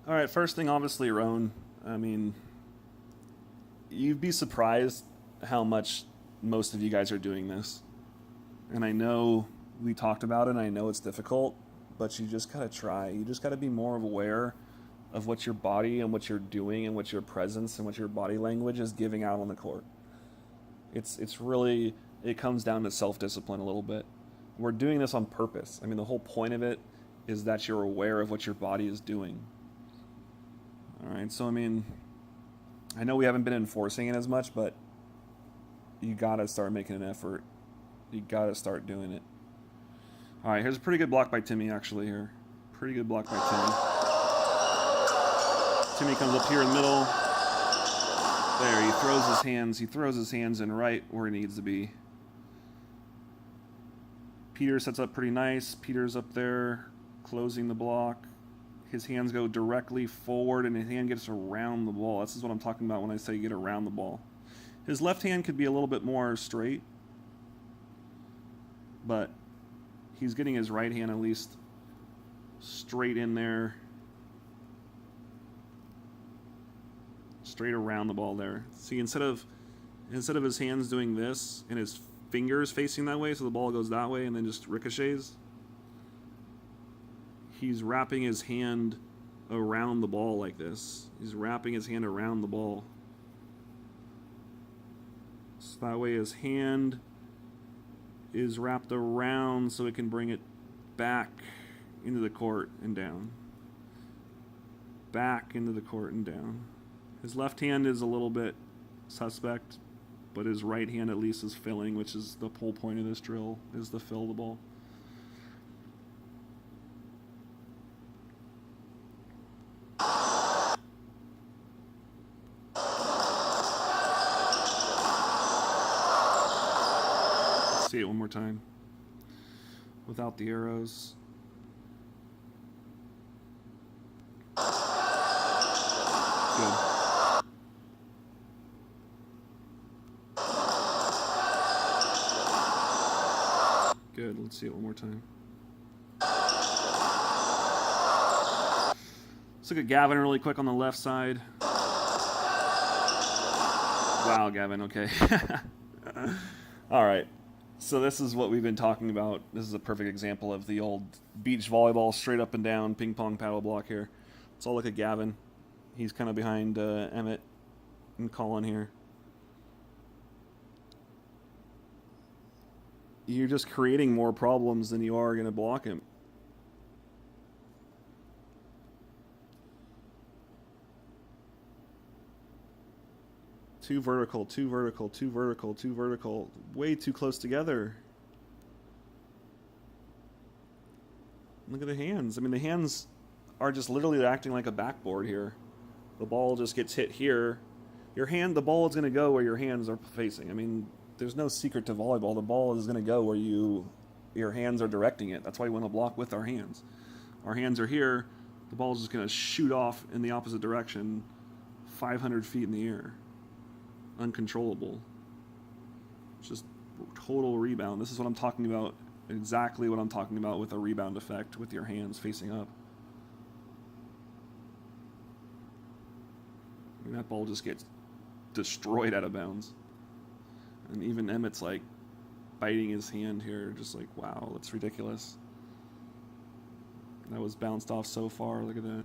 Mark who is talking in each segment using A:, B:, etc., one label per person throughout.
A: All right, first thing, obviously, Roan. I mean, you'd be surprised how much most of you guys are doing this. And I know we talked about it, and I know it's difficult, but you just gotta try. You just gotta be more aware of what your body and what you're doing and what your presence and what your body language is giving out on the court. It's really, it comes down to self-discipline a little bit. We're doing this on purpose. I mean, the whole point of it is that you're aware of what your body is doing. All right, so I mean, I know we haven't been enforcing it as much, but you gotta start making an effort. You gotta start doing it. All right, here's a pretty good block by Timmy, actually. Here, pretty good block by Timmy. Timmy comes up here in the middle. There, he throws his hands. He throws his hands in right where he needs to be. Peter sets up pretty nice. Peter's up there, closing the block. His hands go directly forward, and his hand gets around the ball. This is what I'm talking about when I say get around the ball. His left hand could be a little bit more straight, but he's getting his right hand at least straight in there. Straight around the ball there. See, instead of his hands doing this and his fingers facing that way, so the ball goes that way and then just ricochets, he's wrapping his hand around the ball like this. He's wrapping his hand around the ball. So that way his hand is wrapped around so it can bring it back into the court and down. Back into the court and down. His left hand is a little bit suspect, but his right hand at least is filling, which is the whole point of this drill, is to fill the ball. Let's see it one more time. Without the arrows. Good. Good. Let's see it one more time. Let's look at Gavin really quick on the left side. Wow, Gavin. Okay. All right. So this is what we've been talking about. This is a perfect example of the old beach volleyball straight up and down ping pong paddle block here. Let's all look at Gavin. He's kind of behind Emmett and Colin here. You're just creating more problems than you are going to block him. Too vertical, too vertical, too vertical, too vertical. Way too close together. Look at the hands. I mean, the hands are just literally acting like a backboard here. The ball just gets hit here. Your hand, the ball is going to go where your hands are facing. I mean, there's no secret to volleyball. The ball is going to go where your hands are directing it. That's why we want to block with our hands. Our hands are here. The ball is just going to shoot off in the opposite direction 500 feet in the air. Uncontrollable. It's just total rebound. This is what I'm talking about. Exactly what I'm talking about with a rebound effect with your hands facing up. I mean, that ball just gets destroyed out of bounds. And even Emmett's like biting his hand here, just like, wow, that's ridiculous. That was bounced off so far. Look at that.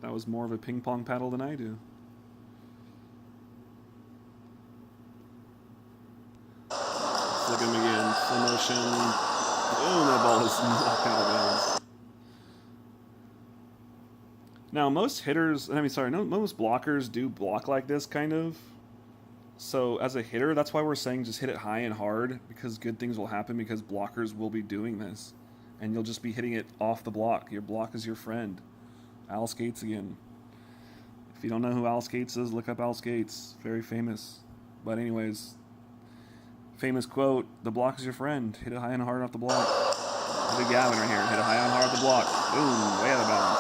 A: That was more of a ping pong paddle than I do. Let's look at him again. Slow motion. Boom, that ball is knocked out of bounds. Now, most hitters, most blockers do block like this, kind of. So, as a hitter, that's why we're saying just hit it high and hard, because good things will happen, because blockers will be doing this. And you'll just be hitting it off the block. Your block is your friend. Al Skates again. If you don't know who Al Skates is, look up Al Skates. Very famous. But anyways, famous quote, the block is your friend. Hit it high and hard off the block. Look at Gavin right here. Hit it high and hard off the block. Boom, way out of bounds.